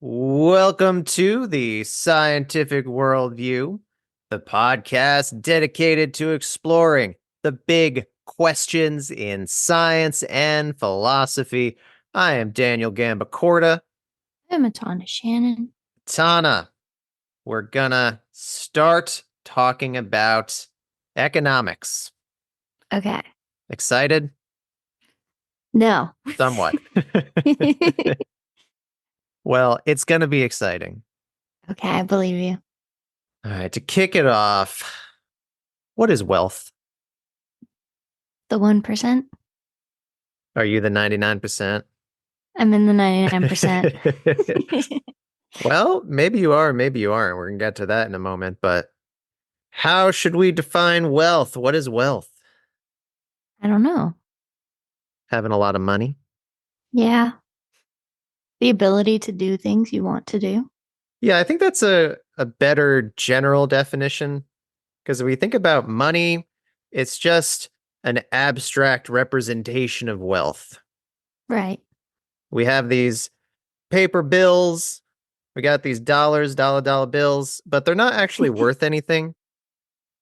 Welcome to the Scientific Worldview, the podcast dedicated to exploring the big questions in science and philosophy. I am Daniel Gambacorta. I'm Tana Shannon. Tana, we're gonna start talking about economics. Okay. Excited? No. Somewhat. Well, it's gonna be exciting. Okay, I believe you. All right, to kick it off, what is wealth? The 1%? Are you the 99%? I'm in the 99%. Well, maybe you are, maybe you aren't. We're going to get to that in a moment. But how should we define wealth? What is wealth? I don't know. Having a lot of money? Yeah. The ability to do things you want to do. Yeah, I think that's a better general definition. Because if we think about money, it's just an abstract representation of wealth. Right. We have these paper bills. We got these dollar bills, but they're not actually worth anything.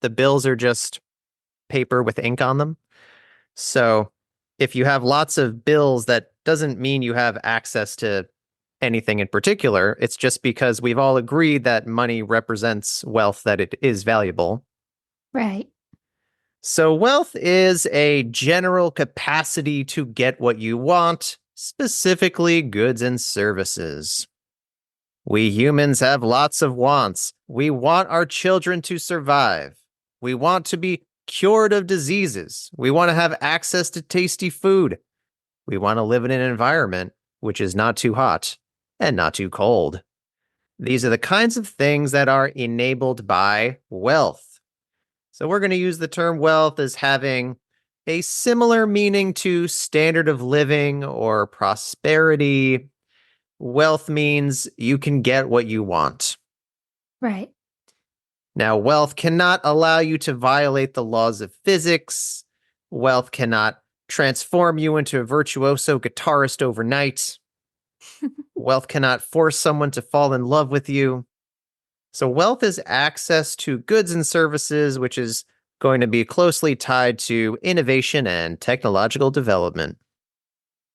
The bills are just paper with ink on them. So if you have lots of bills, that doesn't mean you have access to anything in particular. It's just because we've all agreed that money represents wealth, that it is valuable. Right. So wealth is a general capacity to get what you want, specifically goods and services. We humans have lots of wants. We want our children to survive. We want to be cured of diseases. We want to have access to tasty food. We want to live in an environment which is not too hot and not too cold. These are the kinds of things that are enabled by wealth. So we're going to use the term wealth as having a similar meaning to standard of living or prosperity. Wealth means you can get what you want. Right. Now, wealth cannot allow you to violate the laws of physics. Wealth cannot transform you into a virtuoso guitarist overnight. Wealth cannot force someone to fall in love with you. So wealth is access to goods and services, which is going to be closely tied to innovation and technological development.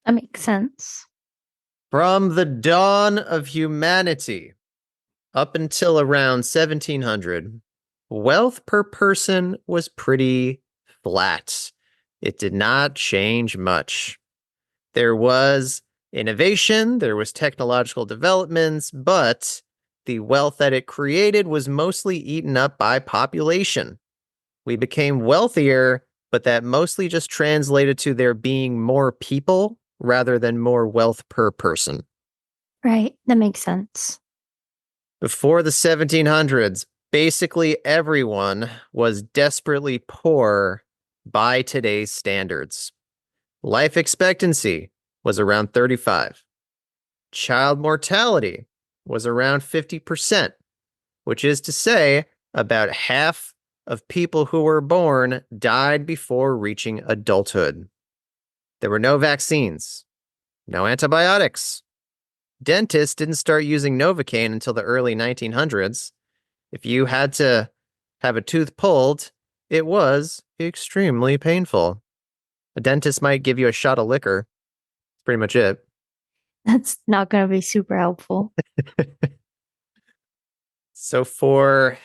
That makes sense. From the dawn of humanity up until around 1700, wealth per person was pretty flat. It did not change much. There was innovation, there was technological developments, but the wealth that it created was mostly eaten up by population. We became wealthier, but that mostly just translated to there being more people rather than more wealth per person. Right. That makes sense. Before the 1700s, basically everyone was desperately poor by today's standards. Life expectancy was around 35. Child mortality was around 50%, which is to say about half of people who were born died before reaching adulthood. There were no vaccines, no antibiotics. Dentists didn't start using Novocaine until the early 1900s. If you had to have a tooth pulled, it was extremely painful. A dentist might give you a shot of liquor. That's pretty much it. That's not going to be super helpful. So for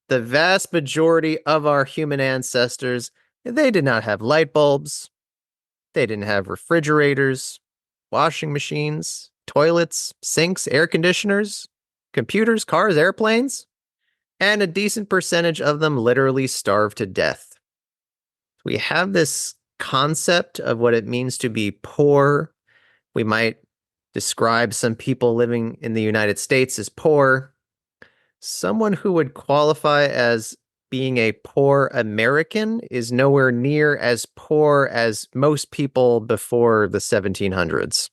the vast majority of our human ancestors, they did not have light bulbs. They didn't have refrigerators, washing machines, toilets, sinks, air conditioners, computers, cars, airplanes, and a decent percentage of them literally starved to death. We have this concept of what it means to be poor. We might describe some people living in the United States as poor. Someone who would qualify as being a poor American is nowhere near as poor as most people before the 1700s.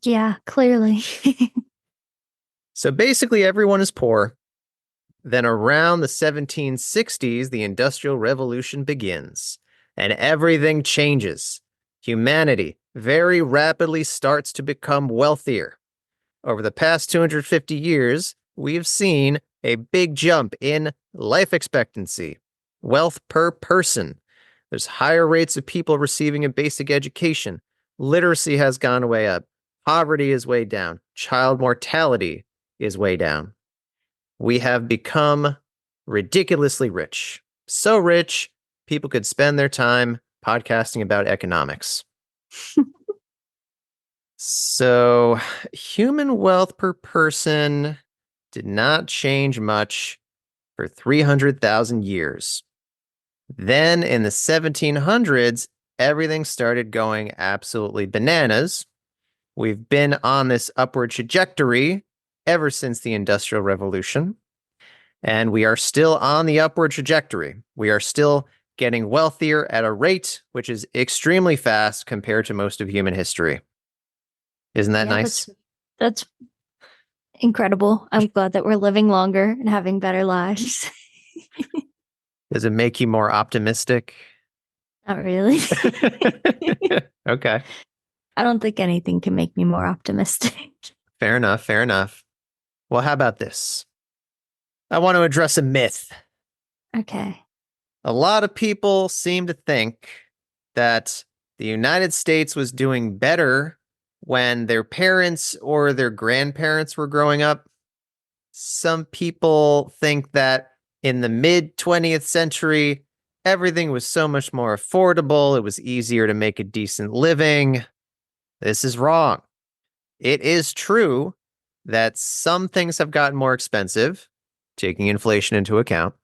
Yeah, clearly. So basically, everyone is poor. Then around the 1760s, the Industrial Revolution begins, and everything changes. Humanity very rapidly starts to become wealthier. Over the past 250 years, we've seen a big jump in life expectancy, wealth per person. There's higher rates of people receiving a basic education. Literacy has gone way up. Poverty is way down. Child mortality is way down. We have become ridiculously rich. So rich, people could spend their time podcasting about economics. So, human wealth per person did not change much for 300,000 years. Then in the 1700s, everything started going absolutely bananas. We've been on this upward trajectory ever since the Industrial Revolution, and we are still on the upward trajectory. We are still getting wealthier at a rate which is extremely fast compared to most of human history. Isn't that Yeah, nice? that's incredible. I'm glad that we're living longer and having better lives. Does it make you more optimistic? Not really. Okay. I don't think anything can make me more optimistic. Fair enough. Fair enough. Well, how about this? I want to address a myth. Okay. A lot of people seem to think that the United States was doing better when their parents or their grandparents were growing up. Some people think that in the mid 20th century, everything was so much more affordable. It was easier to make a decent living. This is wrong. It is true that some things have gotten more expensive, taking inflation into account.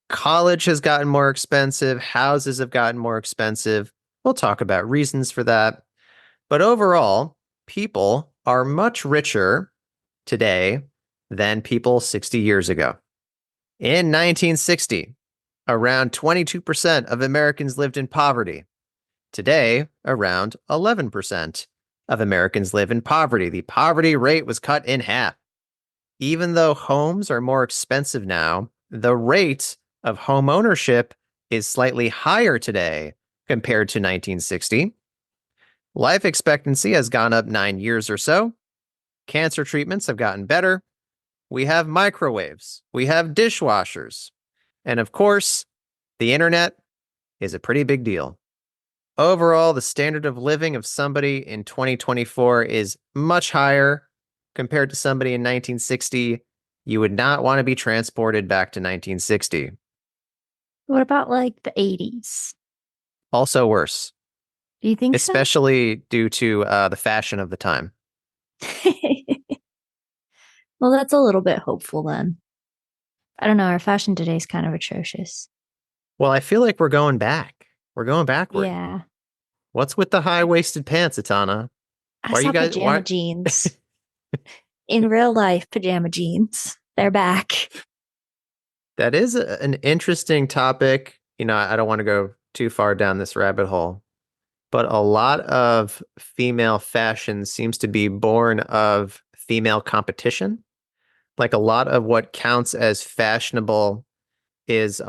College has gotten more expensive. Houses have gotten more expensive. We'll talk about reasons for that. But overall, people are much richer today than people 60 years ago. In 1960, around 22% of Americans lived in poverty. Today, around 11% of Americans live in poverty. The poverty rate was cut in half. Even though homes are more expensive now, the rate of home ownership is slightly higher today compared to 1960. Life expectancy has gone up 9 years or so. Cancer treatments have gotten better. We have microwaves. We have dishwashers. And of course, the internet is a pretty big deal. Overall, the standard of living of somebody in 2024 is much higher compared to somebody in 1960. You would not want to be transported back to 1960. What about like the 80s? Also worse, Do you think so? especially due to the fashion of the time. Well, that's a little bit hopeful then. I don't know. Our fashion today is kind of atrocious. Well, I feel like we're going back. We're going backward. Yeah. What's with the high-waisted pants, Atana? I Why are you saw guys pajama why jeans in real life, pajama jeans. They're back. That is an interesting topic. I don't want to go too far down this rabbit hole, but a lot of female fashion seems to be born of female competition. Like a lot of what counts as fashionable is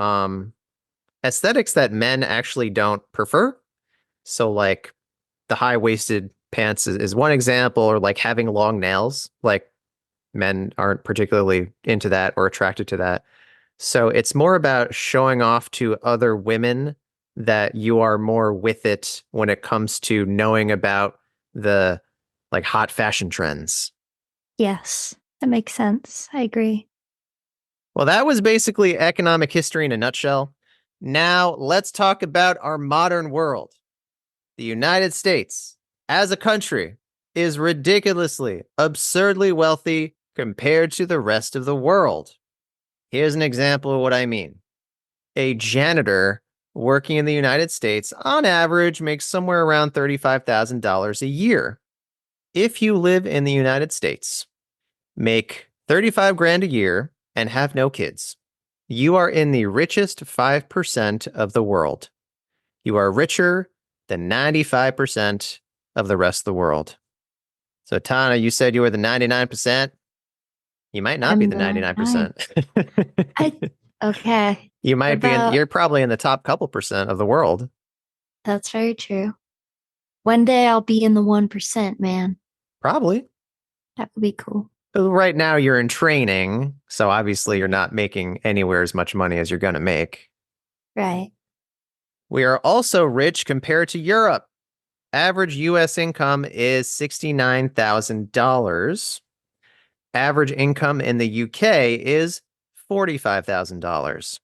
aesthetics that men actually don't prefer. So like the high-waisted pants is one example, or like having long nails. Like men aren't particularly into that or attracted to that. So it's more about showing off to other women that you are more with it when it comes to knowing about the like hot fashion trends. Yes, that makes sense. I agree. Well, that was basically economic history in a nutshell. Now let's talk about our modern world. The United States, as a country, is ridiculously, absurdly wealthy compared to the rest of the world. Here's an example of what I mean. A janitor working in the United States, on average, makes somewhere around $35,000 a year. If you live in the United States, make 35 grand a year, and have no kids, you are in the richest 5% of the world. You are richer than 95% of the rest of the world. So, Tana, you said you were the 99%. You might not be I'm the the nine. 99%. I okay. You What might be about you're probably in the top couple percent of the world. that's very true. One day I'll be in the 1%, man. Probably. That would be cool. Right now you're in training, so obviously you're not making anywhere as much money as you're going to make. Right. We are also rich compared to Europe. Average US income is $69,000. Average income in the UK is $45,000.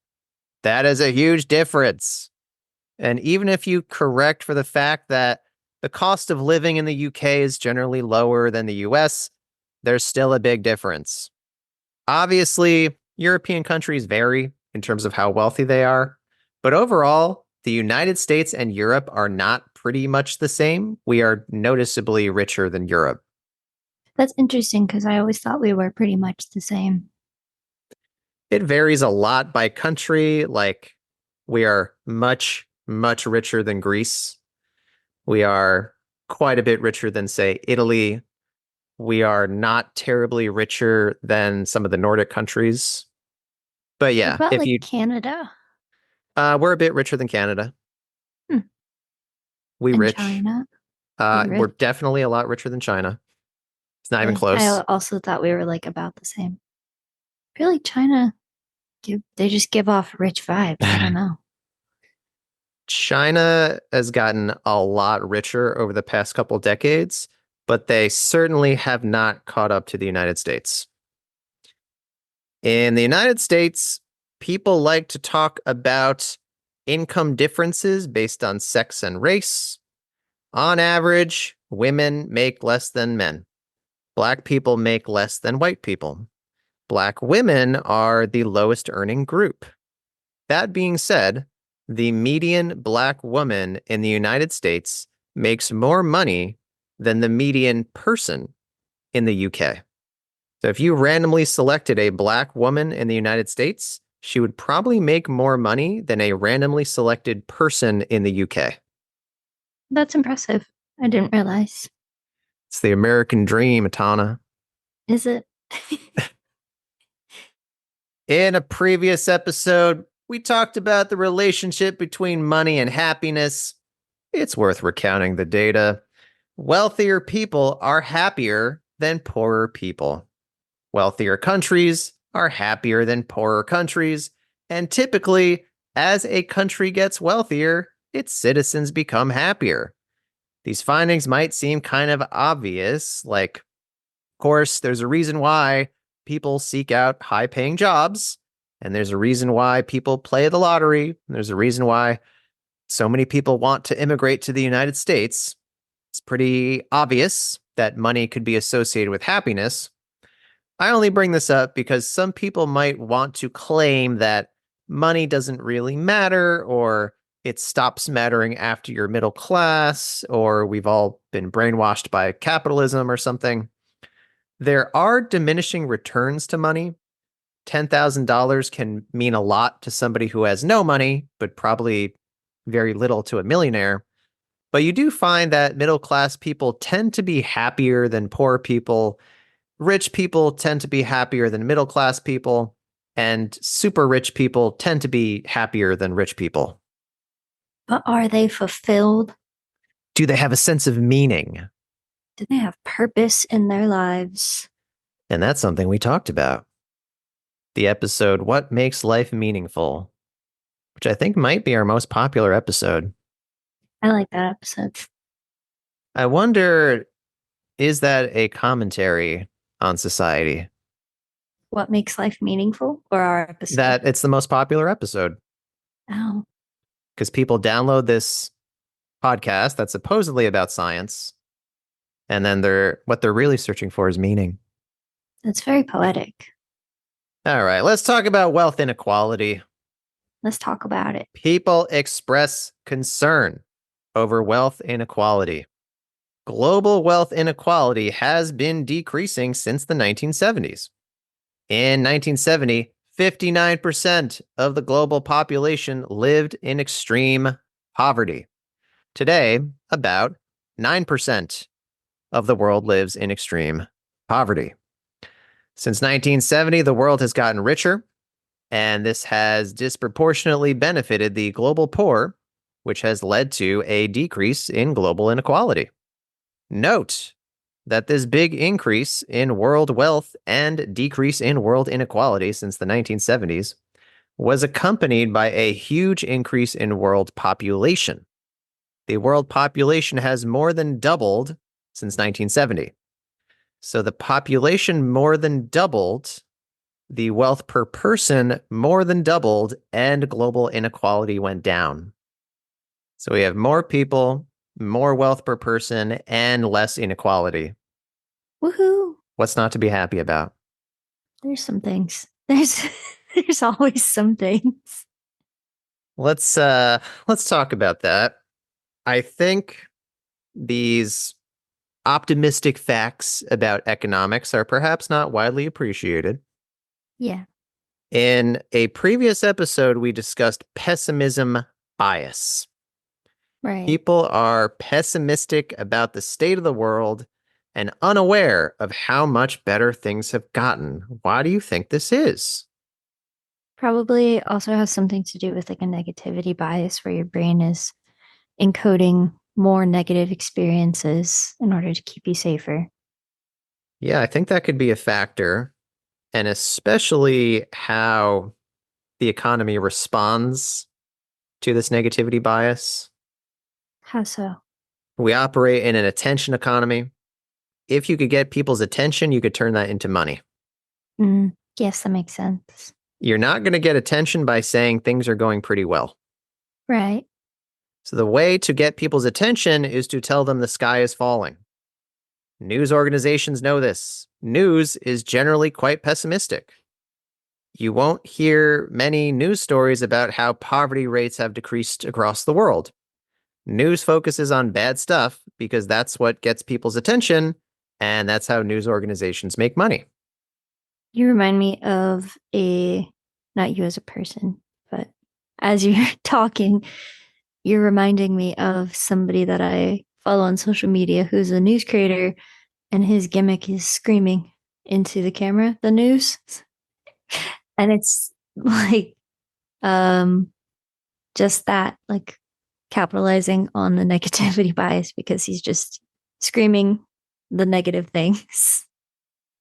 That is a huge difference. And even if you correct for the fact that the cost of living in the UK is generally lower than the US, there's still a big difference. Obviously, European countries vary in terms of how wealthy they are, but overall, the United States and Europe are not pretty much the same. We are noticeably richer than Europe. That's interesting because I always thought we were pretty much the same. It varies a lot by country. Like, we are much, much richer than Greece. We are quite a bit richer than, say, Italy. We are not terribly richer than some of the Nordic countries. But What yeah, about if like you, Canada? we're a bit richer than Canada. Hmm. We And rich. China? We We're rich. definitely a lot richer than China. It's not even Really? I close. also thought we were like about the same. I feel like China they just give off rich vibes. I don't know. China has gotten a lot richer over the past couple decades, but they certainly have not caught up to the United States. In the United States, people like to talk about income differences based on sex and race. On average, women make less than men. Black people make less than white people. Black women are the lowest earning group. That being said, the median Black woman in the United States makes more money than the median person in the UK. So if you randomly selected a Black woman in the United States, she would probably make more money than a randomly selected person in the UK. That's impressive. I didn't realize. It's the American dream, Atana. Is it? In a previous episode, we talked about the relationship between money and happiness. It's worth recounting the data. Wealthier people are happier than poorer people. Wealthier countries are happier than poorer countries. And typically, as a country gets wealthier, its citizens become happier. These findings might seem kind of obvious, like, of course, there's a reason why people seek out high paying jobs, and there's a reason why people play the lottery, and there's a reason why so many people want to immigrate to the United States. It's pretty obvious that money could be associated with happiness. I only bring this up because some people might want to claim that money doesn't really matter, or it stops mattering after you're middle class, or we've all been brainwashed by capitalism or something. There are diminishing returns to money. $10,000 can mean a lot to somebody who has no money, but probably very little to a millionaire. But you do find that middle class people tend to be happier than poor people. Rich people tend to be happier than middle class people. And super rich people tend to be happier than rich people. But are they fulfilled? Do they have a sense of meaning? Do they have purpose in their lives? And that's something we talked about. The episode, What Makes Life Meaningful, which I think might be our most popular episode. I like that episode. I wonder, is that a commentary on society? What makes life meaningful? Or our episode? That it's the most popular episode Oh, because people download this podcast that's supposedly about science, and then what they're really searching for is meaning. that's very poetic. All right, let's talk about wealth inequality. Let's talk about it. People express concern over wealth inequality. Global wealth inequality has been decreasing since the 1970s. In 1970, 59% of the global population lived in extreme poverty. Today, about 9% of the world lives in extreme poverty. Since 1970, the world has gotten richer, and this has disproportionately benefited the global poor, which has led to a decrease in global inequality. Note that this big increase in world wealth and decrease in world inequality since the 1970s was accompanied by a huge increase in world population. The world population has more than doubled since 1970. So the population more than doubled, the wealth per person more than doubled, and global inequality went down. So we have more people, more wealth per person, and less inequality. Woohoo! What's not to be happy about? There's some things. There's always some things. Let's talk about that. I think these optimistic facts about economics are perhaps not widely appreciated. Yeah, In a previous episode, we discussed pessimism bias. right. People are pessimistic about the state of the world and unaware of how much better things have gotten. Why do you think this is? Probably also has something to do with like a negativity bias where your brain is encoding more negative experiences in order to keep you safer. Yeah, I think that could be a factor, and especially how the economy responds to this negativity bias. How so? We operate in an attention economy. If you could get people's attention, you could turn that into money. Yes, that makes sense. You're not going to get attention by saying things are going pretty well. Right. So, the way to get people's attention is to tell them the sky is falling. News organizations know this. News is generally quite pessimistic. You won't hear many news stories about how poverty rates have decreased across the world. News focuses on bad stuff because that's what gets people's attention, and that's how news organizations make money. You remind me of not you as a person, but as you're talking, you're reminding me of somebody that I follow on social media who's a news creator, and his gimmick is screaming into the camera, the news. And it's like, um, just that, like capitalizing on the negativity bias because he's just screaming the negative things.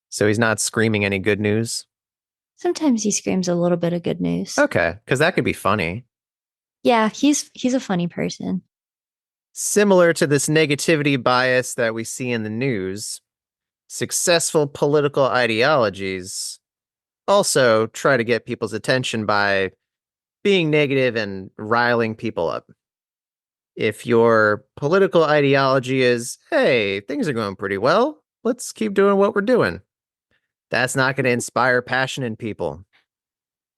So he's not screaming any good news. Sometimes he screams a little bit of good news. Okay, because that could be funny. Yeah, he's a funny person. Similar to this negativity bias that we see in the news, successful political ideologies also try to get people's attention by being negative and riling people up. If your political ideology is, hey, things are going pretty well, let's keep doing what we're doing, that's not going to inspire passion in people.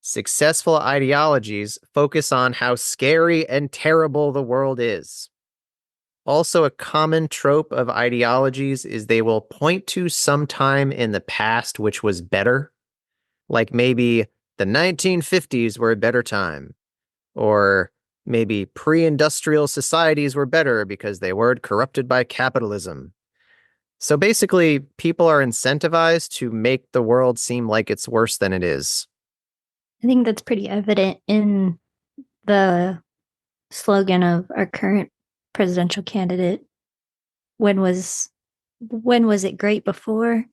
Successful ideologies focus on how scary and terrible the world is. Also, a common trope of ideologies is they will point to some time in the past which was better, like maybe the 1950s were a better time, or maybe pre industrial societies were better because they weren't corrupted by capitalism. So basically, people are incentivized to make the world seem like it's worse than it is. I think that's pretty evident in the slogan of our current presidential candidate. When was when was it great before?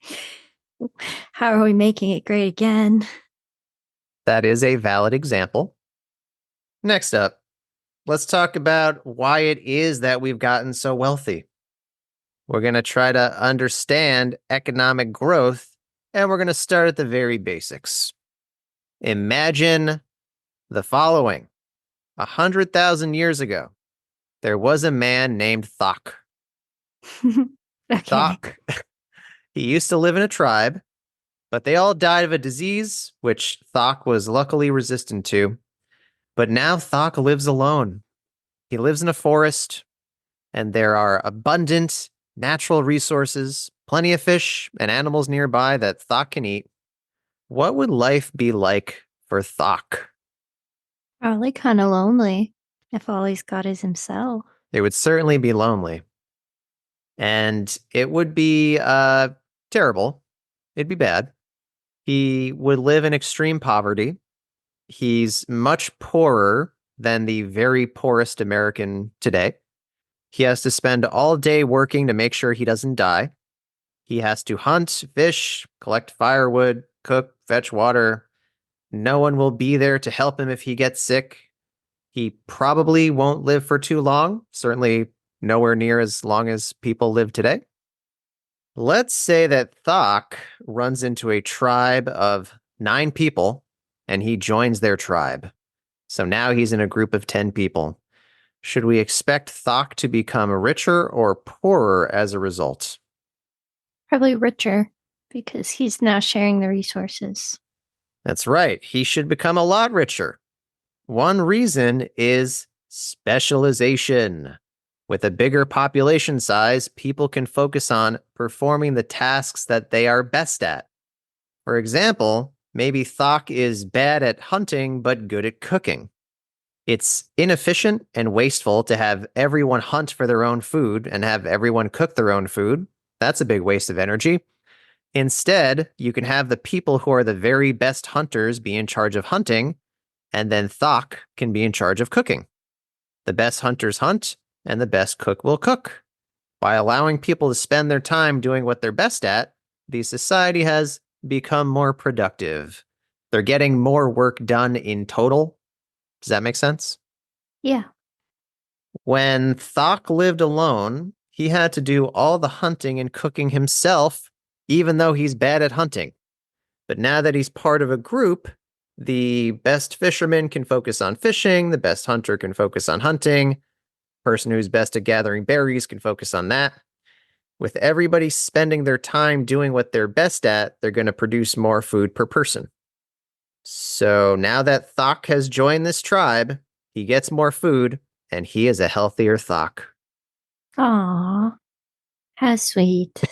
How are we making it great again? That is a valid example. Next up, let's talk about why it is that we've gotten so wealthy. We're going to try to understand economic growth, and we're going to start at the very basics. Imagine the following. 100,000 years ago, there was a man named Thok. Okay. Thok, he used to live in a tribe, but they all died of a disease, which Thok was luckily resistant to. But now Thok lives alone. He lives in a forest, and there are abundant natural resources, plenty of fish and animals nearby that Thok can eat. What would life be like for Thok? Probably kind of lonely if all he's got is himself. It would certainly be lonely. And it would be terrible. It'd be bad. He would live in extreme poverty. He's much poorer than the very poorest American today. He has to spend all day working to make sure he doesn't die. He has to hunt, fish, collect firewood, cook, fetch water. No one will be there to help him if he gets sick. He probably won't live for too long, certainly nowhere near as long as people live today. Let's say that Thok runs into a tribe of 9 people and he joins their tribe. So now he's in a group of 10 people. Should we expect Thok to become richer or poorer as a result? Probably richer because he's now sharing the resources. That's right. He should become a lot richer. One reason is specialization. With a bigger population size, people can focus on performing the tasks that they are best at. For example, maybe Thok is bad at hunting but good at cooking. It's inefficient and wasteful to have everyone hunt for their own food and have everyone cook their own food. That's a big waste of energy. Instead, you can have the people who are the very best hunters be in charge of hunting, and then Thok can be in charge of cooking. The best hunters hunt, and the best cook will cook. By allowing people to spend their time doing what they're best at, the society has become more productive. They're getting more work done in total. Does that make sense? Yeah. When Thok lived alone, he had to do all the hunting and cooking himself, even though he's bad at hunting. But now that he's part of a group, the best fisherman can focus on fishing, the best hunter can focus on hunting, person who's best at gathering berries can focus on that. With everybody spending their time doing what they're best at, they're going to produce more food per person. So now that Thok has joined this tribe, he gets more food, and he is a healthier Thok. Aw, how sweet.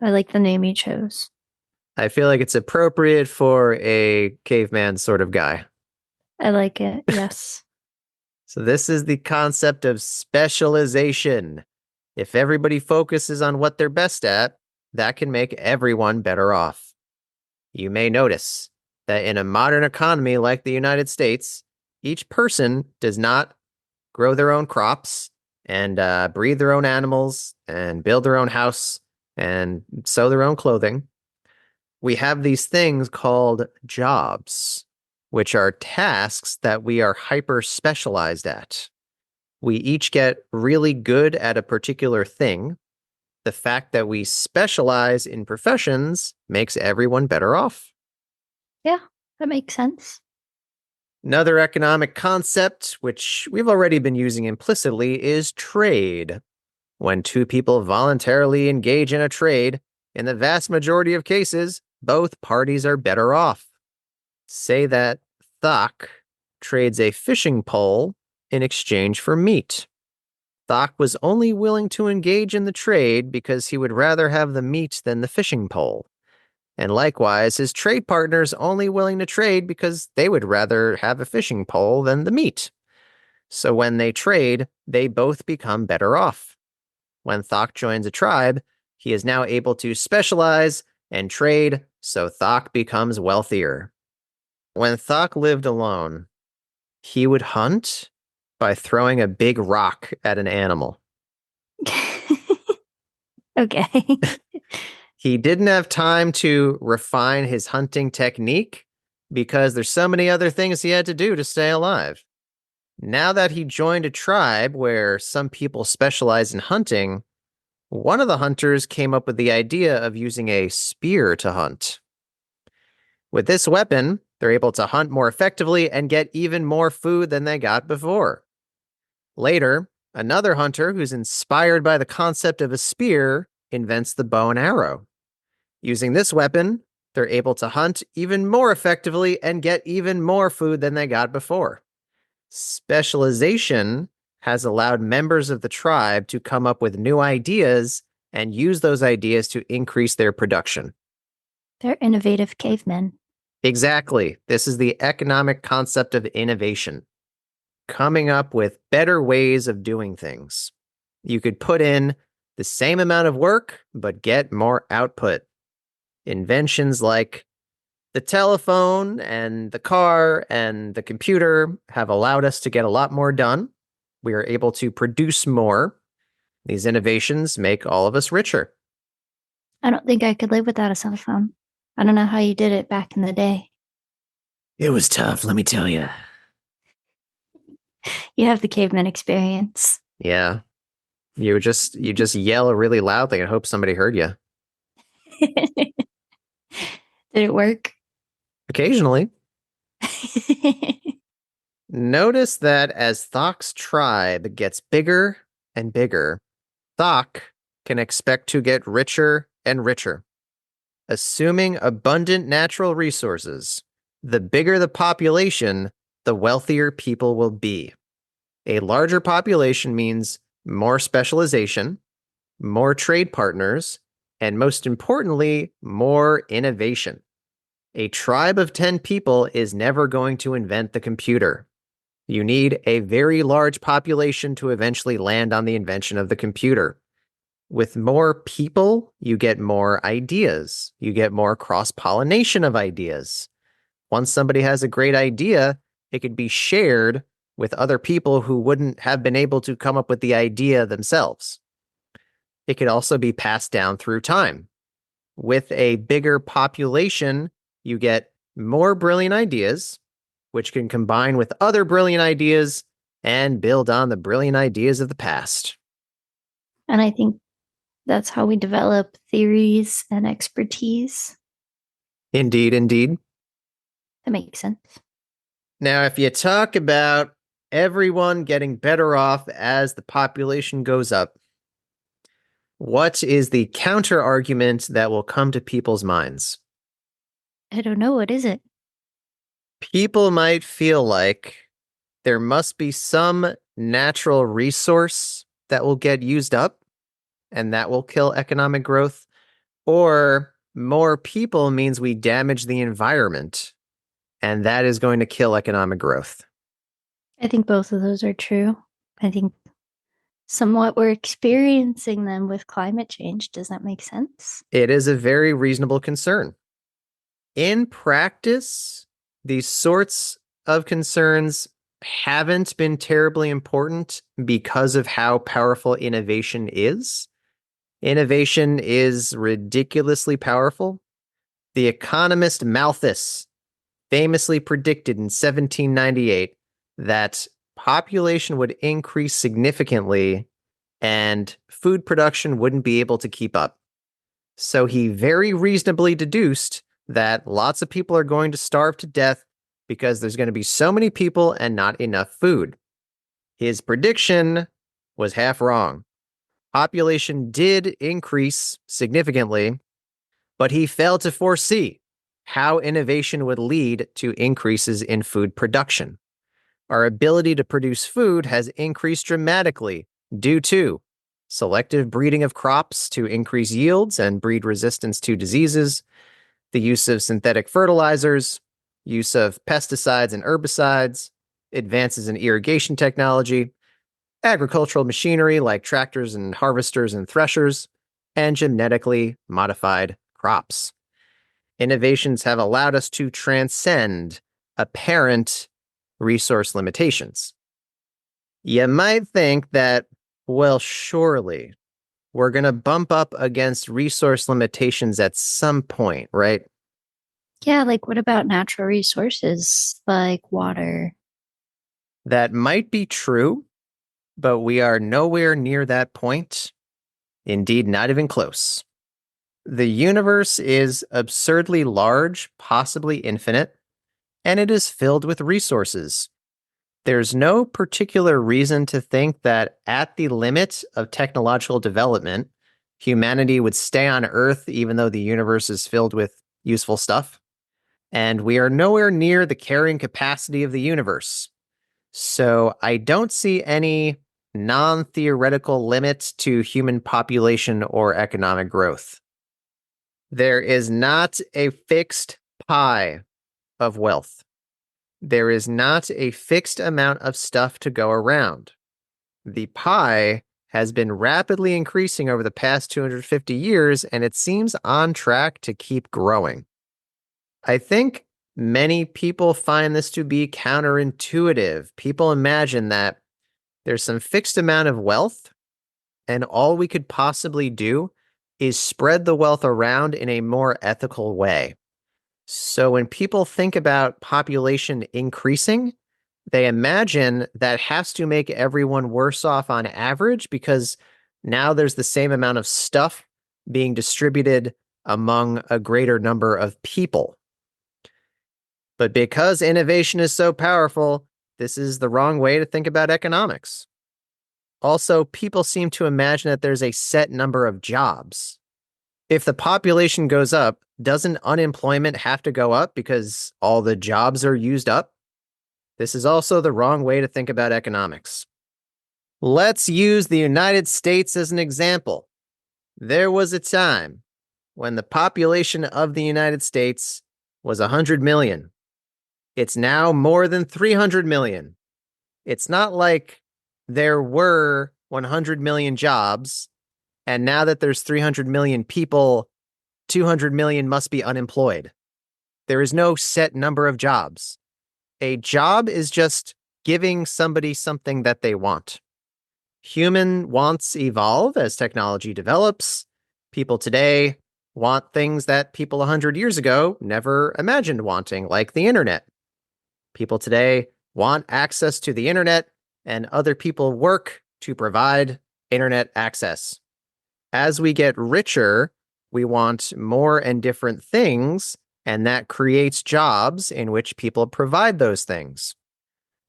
I like the name you chose. I feel like it's appropriate for a caveman sort of guy. I like it. Yes. So this is the concept of specialization. If everybody focuses on what they're best at, that can make everyone better off. You may notice that in a modern economy like the United States, each person does not grow their own crops and breed their own animals and build their own house and sew their own clothing. We have these things called jobs, which are tasks that we are hyper specialized at. We each get really good at a particular thing. The fact that we specialize in professions makes everyone better off. Yeah, that makes sense. Another economic concept, which we've already been using implicitly, is trade. When two people voluntarily engage in a trade, in the vast majority of cases, both parties are better off. Say that Thok trades a fishing pole in exchange for meat. Thok was only willing to engage in the trade because he would rather have the meat than the fishing pole. And likewise, his trade partner's only willing to trade because they would rather have a fishing pole than the meat. So when they trade, they both become better off. When Thok joins a tribe, he is now able to specialize and trade, so Thok becomes wealthier. When Thok lived alone, he would hunt by throwing a big rock at an animal. Okay. He didn't have time to refine his hunting technique because there's so many other things he had to do to stay alive. Now that he joined a tribe where some people specialize in hunting, one of the hunters came up with the idea of using a spear to hunt. With this weapon, they're able to hunt more effectively and get even more food than they got before. Later, another hunter who's inspired by the concept of a spear invents the bow and arrow. Using this weapon, they're able to hunt even more effectively and get even more food than they got before. Specialization has allowed members of the tribe to come up with new ideas and use those ideas to increase their production. They're innovative cavemen. Exactly. This is the economic concept of innovation. Coming up with better ways of doing things. You could put in the same amount of work, but get more output. Inventions like The telephone and the car and the computer have allowed us to get a lot more done. We are able to produce more. These innovations make all of us richer. I don't think I could live without a cell phone. I don't know how you did it back in the day. It was tough, let me tell you. You have the caveman experience. Yeah. You just yell really loudly and hope somebody heard you. Did it work? Occasionally. Notice that as Thok's tribe gets bigger and bigger, Thok can expect to get richer and richer. Assuming abundant natural resources, the bigger the population, the wealthier people will be. A larger population means more specialization, more trade partners, and most importantly, more innovation. A tribe of 10 people is never going to invent the computer. You need a very large population to eventually land on the invention of the computer. With more people, you get more ideas. You get more cross-pollination of ideas. Once somebody has a great idea, it could be shared with other people who wouldn't have been able to come up with the idea themselves. It could also be passed down through time. With a bigger population, you get more brilliant ideas, which can combine with other brilliant ideas and build on the brilliant ideas of the past. And I think that's how we develop theories and expertise. Indeed, indeed. That makes sense. Now, if you talk about everyone getting better off as the population goes up, what is the counter argument that will come to people's minds? I don't know. What is it? People might feel like there must be some natural resource that will get used up and that will kill economic growth, or more people means we damage the environment and that is going to kill economic growth. I think both of those are true. I think somewhat we're experiencing them with climate change. Does that make sense? It is a very reasonable concern. In practice, these sorts of concerns haven't been terribly important because of how powerful innovation is. Innovation is ridiculously powerful. The economist Malthus famously predicted in 1798 that population would increase significantly and food production wouldn't be able to keep up. So he very reasonably deduced that lots of people are going to starve to death because there's going to be so many people and not enough food. His prediction was half wrong. Population did increase significantly, but he failed to foresee how innovation would lead to increases in food production. Our ability to produce food has increased dramatically due to selective breeding of crops to increase yields and breed resistance to diseases, the use of synthetic fertilizers, use of pesticides and herbicides, advances in irrigation technology, agricultural machinery like tractors and harvesters and threshers, and genetically modified crops. Innovations have allowed us to transcend apparent resource limitations. You might think that, well, surely we're going to bump up against resource limitations at some point, right? Yeah, like what about natural resources like water? That might be true, but we are nowhere near that point. Indeed, not even close. The universe is absurdly large, possibly infinite, and it is filled with resources. There's no particular reason to think that at the limit of technological development, humanity would stay on Earth even though the universe is filled with useful stuff. And we are nowhere near the carrying capacity of the universe. So I don't see any non-theoretical limits to human population or economic growth. There is not a fixed pie of wealth. There is not a fixed amount of stuff to go around. The pie has been rapidly increasing over the past 250 years, and it seems on track to keep growing. I think many people find this to be counterintuitive. People imagine that there's some fixed amount of wealth, and all we could possibly do is spread the wealth around in a more ethical way. So when people think about population increasing, they imagine that has to make everyone worse off on average because now there's the same amount of stuff being distributed among a greater number of people. But because innovation is so powerful, this is the wrong way to think about economics. Also, people seem to imagine that there's a set number of jobs. If the population goes up, doesn't unemployment have to go up because all the jobs are used up? This is also the wrong way to think about economics. Let's use the United States as an example. There was a time when the population of the United States was 100 million. It's now more than 300 million. It's not like there were 100 million jobs, and now that there's 300 million people, 200 million must be unemployed. There is no set number of jobs. A job is just giving somebody something that they want. Human wants evolve as technology develops. People today want things that people 100 years ago never imagined wanting, like the internet. People today want access to the internet, and other people work to provide internet access. As we get richer, we want more and different things, and that creates jobs in which people provide those things.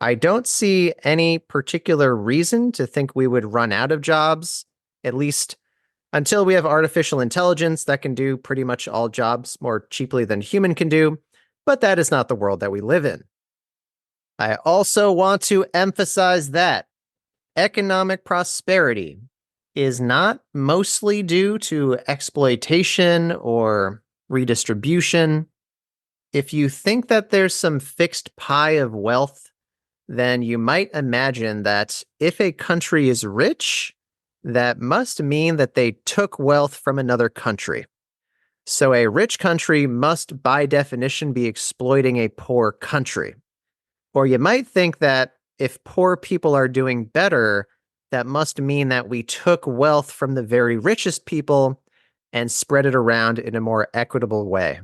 I don't see any particular reason to think we would run out of jobs, at least until we have artificial intelligence that can do pretty much all jobs more cheaply than human can do, but that is not the world that we live in. I also want to emphasize that economic prosperity is not mostly due to exploitation or redistribution. If you think that there's some fixed pie of wealth, then you might imagine that if a country is rich, that must mean that they took wealth from another country. So a rich country must, by definition, be exploiting a poor country. Or you might think that if poor people are doing better, that must mean that we took wealth from the very richest people and spread it around in a more equitable way.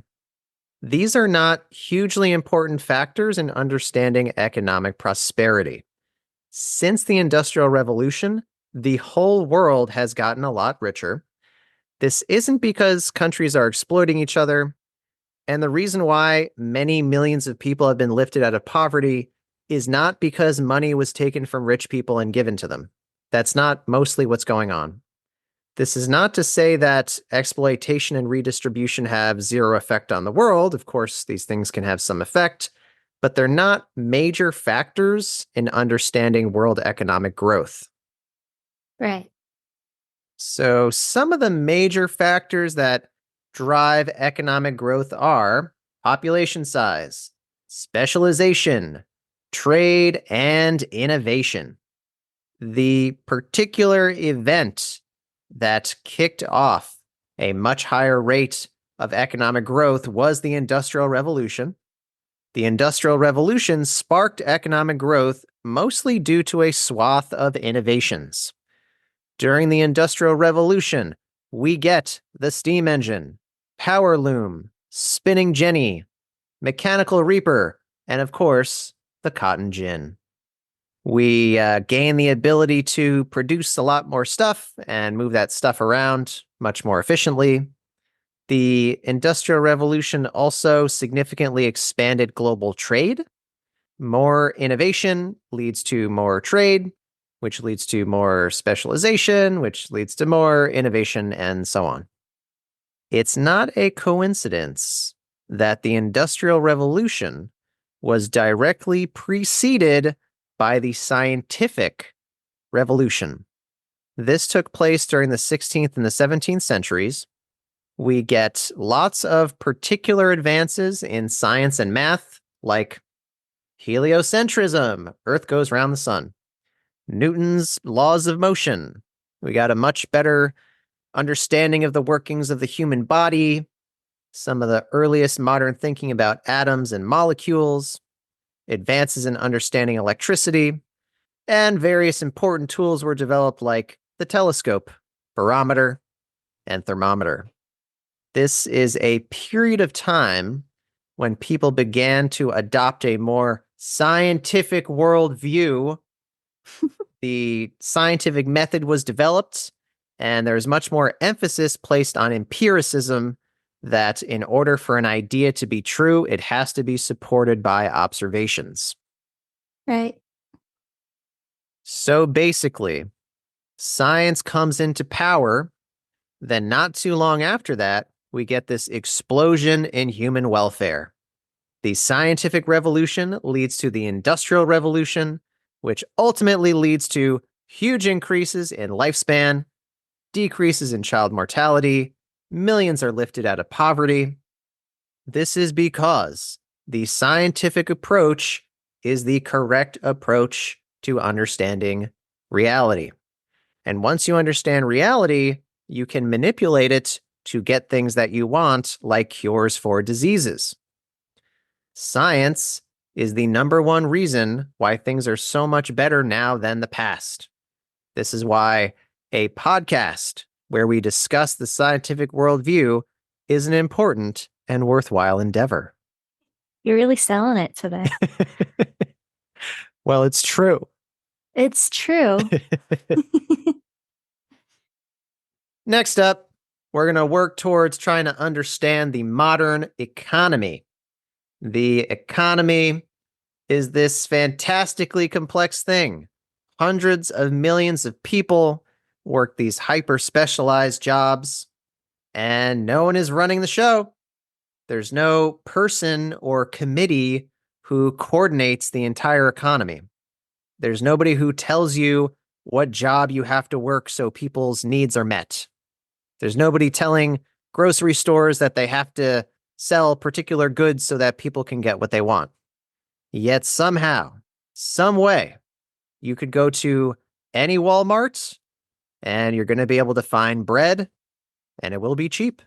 These are not hugely important factors in understanding economic prosperity. Since the Industrial Revolution, the whole world has gotten a lot richer. This isn't because countries are exploiting each other, and the reason why many millions of people have been lifted out of poverty is not because money was taken from rich people and given to them. That's not mostly what's going on. This is not to say that exploitation and redistribution have zero effect on the world. Of course, these things can have some effect, but they're not major factors in understanding world economic growth. Right. So, some of the major factors that drive economic growth are population size, specialization, trade, and innovation. The particular event that kicked off a much higher rate of economic growth was the Industrial Revolution. The Industrial Revolution sparked economic growth mostly due to a swath of innovations. During the Industrial Revolution, we get the steam engine, power loom, spinning jenny, mechanical reaper, and of course, the cotton gin. We gain the ability to produce a lot more stuff and move that stuff around much more efficiently. The Industrial Revolution also significantly expanded global trade. More innovation leads to more trade, which leads to more specialization, which leads to more innovation, and so on. It's not a coincidence that the Industrial Revolution was directly preceded by the scientific revolution. This took place during the 16th and the 17th centuries. We get lots of particular advances in science and math, like heliocentrism, Earth goes around the sun, Newton's laws of motion. We got a much better understanding of the workings of the human body, some of the earliest modern thinking about atoms and molecules, advances in understanding electricity, and various important tools were developed like the telescope, barometer, and thermometer. This is a period of time when people began to adopt a more scientific worldview. The scientific method was developed, and there's much more emphasis placed on empiricism, that in order for an idea to be true, it has to be supported by observations. Right. So basically, science comes into power, then not too long after that, we get this explosion in human welfare. The scientific revolution leads to the industrial revolution, which ultimately leads to huge increases in lifespan, decreases in child mortality, millions are lifted out of poverty. This is because the scientific approach is the correct approach to understanding reality. And once you understand reality, you can manipulate it to get things that you want, like cures for diseases. Science is the number one reason why things are so much better now than the past. This is why a podcast where we discuss the scientific worldview is an important and worthwhile endeavor. You're really selling it today. Well, it's true. It's true. Next up, we're going to work towards trying to understand the modern economy. The economy is this fantastically complex thing. Hundreds of millions of people work these hyper specialized jobs, and no one is running the show. There's no person or committee who coordinates the entire economy. There's nobody who tells you what job you have to work so people's needs are met. There's nobody telling grocery stores that they have to sell particular goods so that people can get what they want. Yet somehow, some way, you could go to any Walmart and you're going to be able to find bread, and it will be cheap.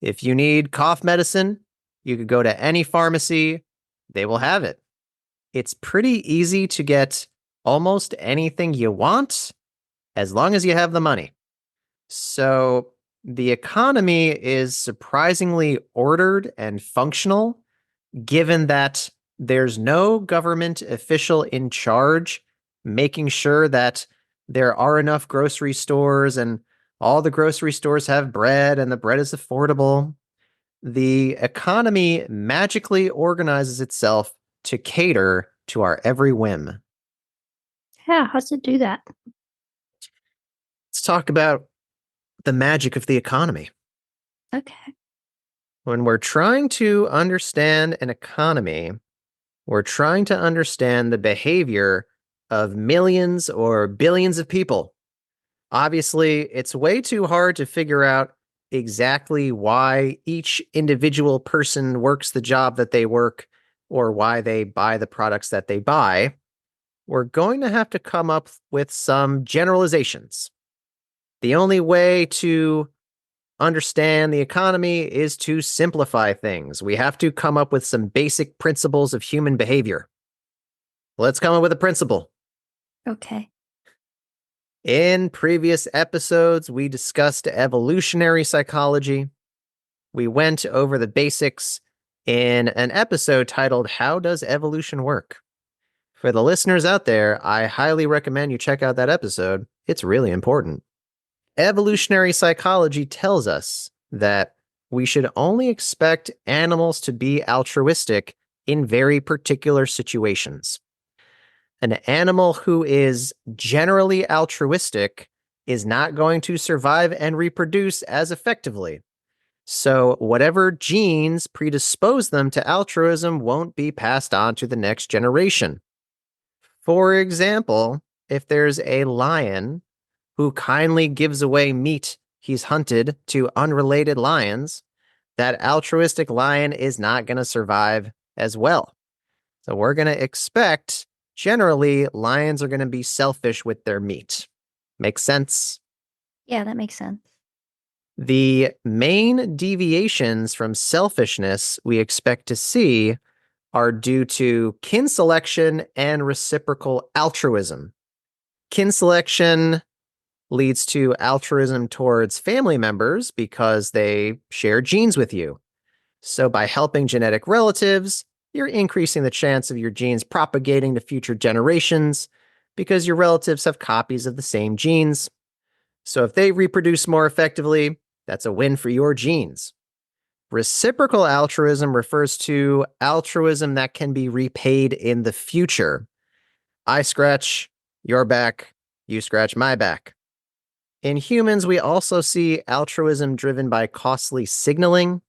If you need cough medicine, you could go to any pharmacy, they will have it. It's pretty easy to get almost anything you want as long as you have the money. So the economy is surprisingly ordered and functional, given that there's no government official in charge making sure that there are enough grocery stores and all the grocery stores have bread and the bread is affordable. The economy magically organizes itself to cater to our every whim. Yeah, how's it do that? Let's talk about the magic of the economy. Okay. When we're trying to understand an economy, we're trying to understand the behavior of millions or billions of people. Obviously, it's way too hard to figure out exactly why each individual person works the job that they work or why they buy the products that they buy. We're going to have to come up with some generalizations. The only way to understand the economy is to simplify things. We have to come up with some basic principles of human behavior. Let's come up with a principle. Okay. In previous episodes, we discussed evolutionary psychology. We went over the basics in an episode titled, How Does Evolution Work? For the listeners out there, I highly recommend you check out that episode. It's really important. Evolutionary psychology tells us that we should only expect animals to be altruistic in very particular situations. An animal who is generally altruistic is not going to survive and reproduce as effectively. So, whatever genes predispose them to altruism won't be passed on to the next generation. For example, if there's a lion who kindly gives away meat he's hunted to unrelated lions, that altruistic lion is not going to survive as well. So we're going to expect, generally, lions are going to be selfish with their meat. Makes sense? Yeah, that makes sense. The main deviations from selfishness we expect to see are due to kin selection and reciprocal altruism. Kin selection leads to altruism towards family members because they share genes with you. So, by helping genetic relatives, you're increasing the chance of your genes propagating to future generations because your relatives have copies of the same genes. So, if they reproduce more effectively, that's a win for your genes. Reciprocal altruism refers to altruism that can be repaid in the future. I scratch your back, you scratch my back. In humans, we also see altruism driven by costly signaling.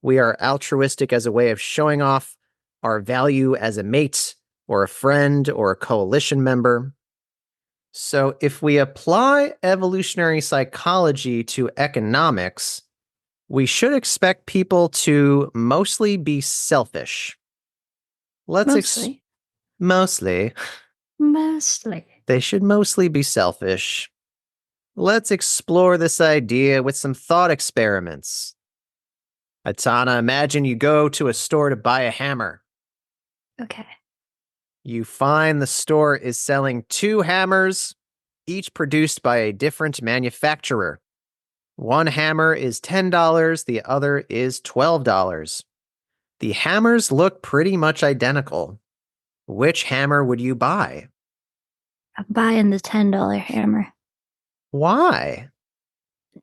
We are altruistic as a way of showing off our value as a mate or a friend or a coalition member. So, if we apply evolutionary psychology to economics, we should expect people to mostly be selfish. Mostly. Mostly. Mostly. They should mostly be selfish. Let's explore this idea with some thought experiments. Atana, imagine you go to a store to buy a hammer. Okay. You find the store is selling 2 hammers, each produced by a different manufacturer. One hammer is $10, the other is $12. The hammers look pretty much identical. Which hammer would you buy? I'm buying the $10 hammer. Why?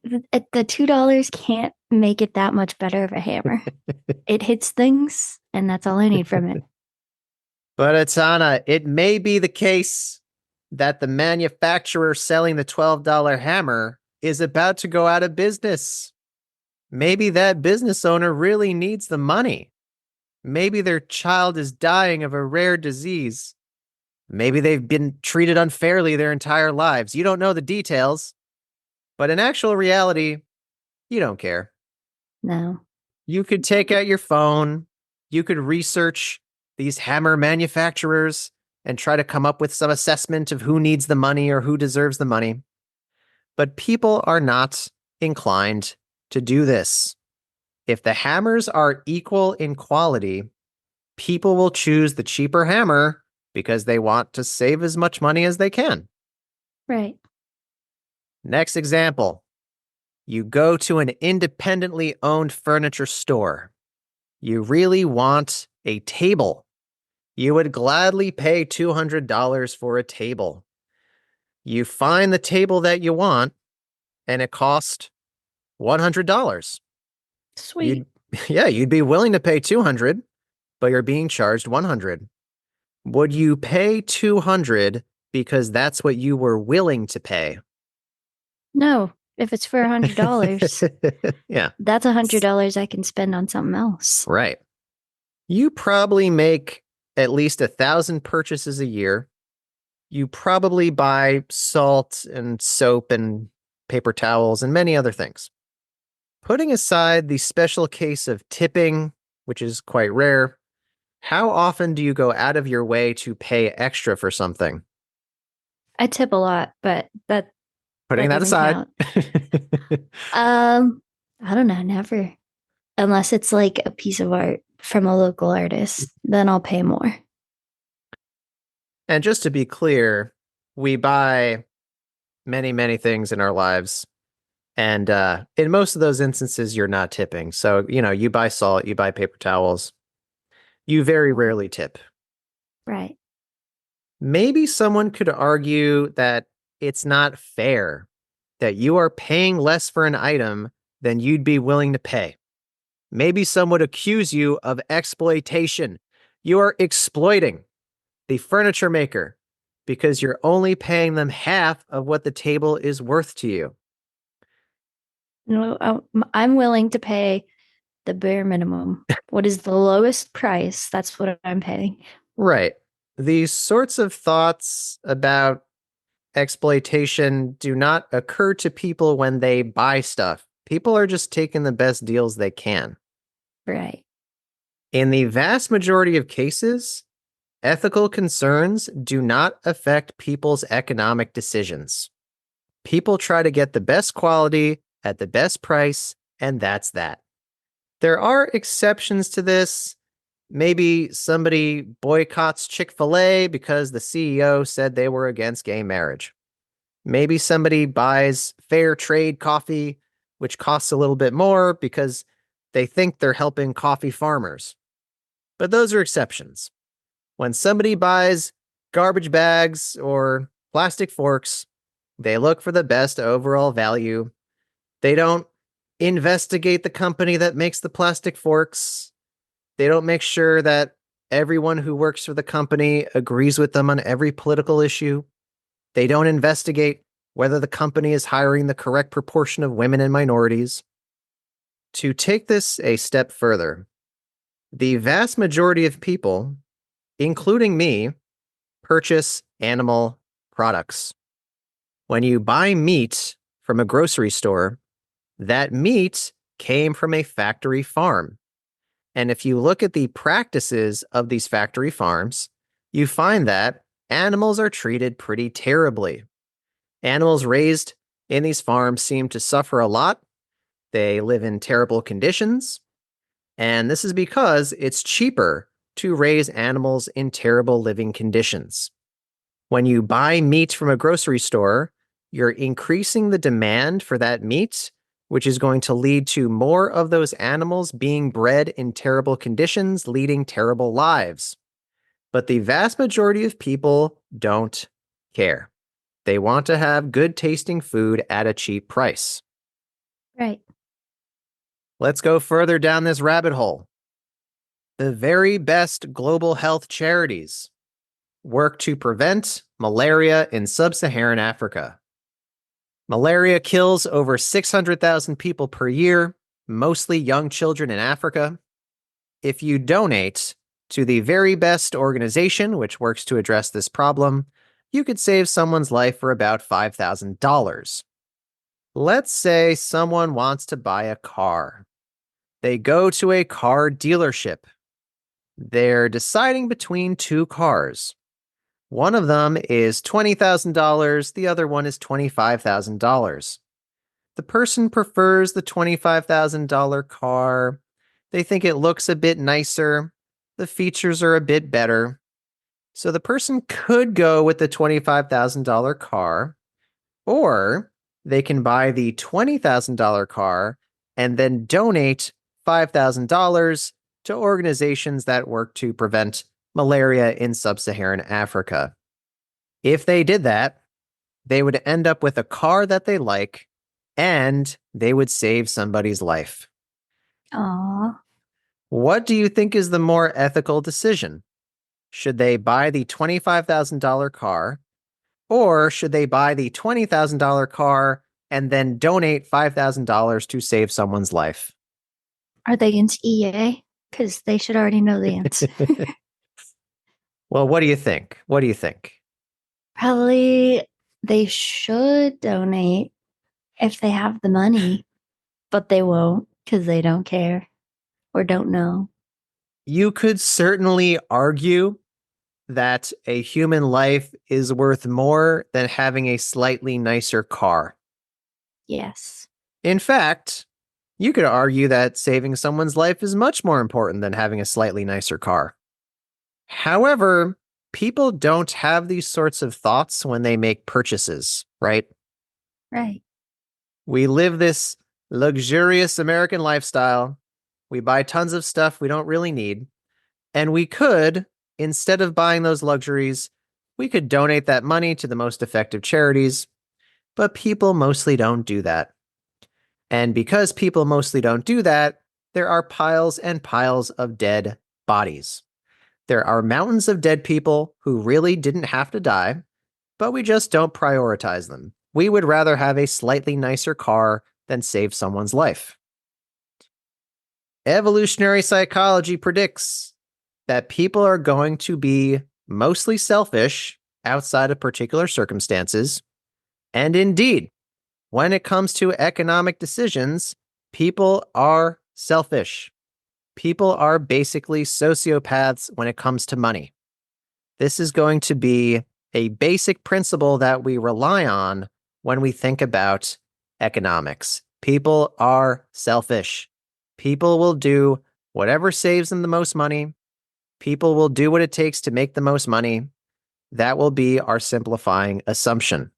The $2 can't make it that much better of a hammer. It hits things, and that's all I need from it. But Atana, it may be the case that the manufacturer selling the $12 hammer is about to go out of business. Maybe that business owner really needs the money. Maybe their child is dying of a rare disease. Maybe they've been treated unfairly their entire lives. You don't know the details, but in actual reality, you don't care. No. You could take out your phone, you could research these hammer manufacturers and try to come up with some assessment of who needs the money or who deserves the money. But people are not inclined to do this. If the hammers are equal in quality, people will choose the cheaper hammer because they want to save as much money as they can. Right. Next example. You go to an independently owned furniture store. You really want a table. You would gladly pay $200 for a table. You find the table that you want, and it costs $100. Sweet. You'd be willing to pay $200, but you're being charged $100. Would you pay $200 because that's what you were willing to pay? No, if it's for $100, Yeah, that's $100 I can spend on something else. right. You probably make at least 1,000 purchases a year. You probably buy salt and soap and paper towels and many other things. Putting aside the special case of tipping, which is quite rare, how often do you go out of your way to pay extra for something? I tip a lot, but Putting that doesn't aside. count. I don't know, never. Unless it's like a piece of art from a local artist, then I'll pay more. And just to be clear, we buy many, many things in our lives. And in most of those instances, you're not tipping. So, you buy salt, you buy paper towels. You very rarely tip. Right. Maybe someone could argue that it's not fair that you are paying less for an item than you'd be willing to pay. Maybe some would accuse you of exploitation. You are exploiting the furniture maker because you're only paying them half of what the table is worth to you. No, I'm willing to pay the bare minimum. What is the lowest price? That's what I'm paying. Right. These sorts of thoughts about exploitation do not occur to people when they buy stuff. People are just taking the best deals they can. Right. In the vast majority of cases, ethical concerns do not affect people's economic decisions. People try to get the best quality at the best price, and that's that. There are exceptions to this. Maybe somebody boycotts Chick-fil-A because the CEO said they were against gay marriage. Maybe somebody buys fair trade coffee, which costs a little bit more because they think they're helping coffee farmers. But those are exceptions. When somebody buys garbage bags or plastic forks, they look for the best overall value. They don't investigate the company that makes the plastic forks. They don't make sure that everyone who works for the company agrees with them on every political issue. They don't investigate whether the company is hiring the correct proportion of women and minorities. To take this a step further, the vast majority of people, including me, purchase animal products. When you buy meat from a grocery store, that meat came from a factory farm. And if you look at the practices of these factory farms, you find that animals are treated pretty terribly. Animals raised in these farms seem to suffer a lot. They live in terrible conditions. And this is because it's cheaper to raise animals in terrible living conditions. When you buy meat from a grocery store, you're increasing the demand for that meat, which is going to lead to more of those animals being bred in terrible conditions, leading terrible lives. But the vast majority of people don't care. They want to have good tasting food at a cheap price. Right. Let's go further down this rabbit hole. The very best global health charities work to prevent malaria in sub-Saharan Africa. Malaria kills over 600,000 people per year, mostly young children in Africa. If you donate to the very best organization which works to address this problem, you could save someone's life for about $5,000. Let's say someone wants to buy a car. They go to a car dealership. They're deciding between two cars. One of them is $20,000, the other one is $25,000. The person prefers the $25,000 car. They think it looks a bit nicer. The features are a bit better. So the person could go with the $25,000 car, or they can buy the $20,000 car and then donate $5,000 to organizations that work to prevent malaria in sub-Saharan Africa. If they did that, they would end up with a car that they like, and they would save somebody's life. Aw. What do you think is the more ethical decision? Should they buy the $25,000 car, or should they buy the $20,000 car and then donate $5,000 to save someone's life? Are they against EA? Because they should already know the answer. Well, what do you think? What do you think? Probably they should donate if they have the money, but they won't because they don't care or don't know. You could certainly argue that a human life is worth more than having a slightly nicer car. Yes. In fact, you could argue that saving someone's life is much more important than having a slightly nicer car. However, people don't have these sorts of thoughts when they make purchases, right? Right. We live this luxurious American lifestyle. We buy tons of stuff we don't really need. And we could, instead of buying those luxuries, we could donate that money to the most effective charities. But people mostly don't do that. And because people mostly don't do that, there are piles and piles of dead bodies. There are mountains of dead people who really didn't have to die, but we just don't prioritize them. We would rather have a slightly nicer car than save someone's life. Evolutionary psychology predicts that people are going to be mostly selfish outside of particular circumstances. And indeed, when it comes to economic decisions, people are selfish. People are basically sociopaths when it comes to money. This is going to be a basic principle that we rely on when we think about economics. People are selfish. People will do whatever saves them the most money. People will do what it takes to make the most money. That will be our simplifying assumption.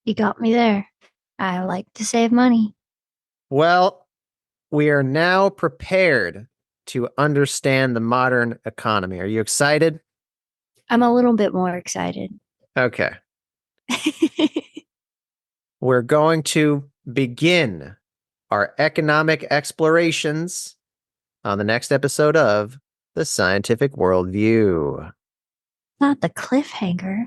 You got me there. I like to save money. Well, we are now prepared to understand the modern economy. Are you excited? I'm a little bit more excited. Okay. We're going to begin our economic explorations on the next episode of The Scientific Worldview. Not the cliffhanger.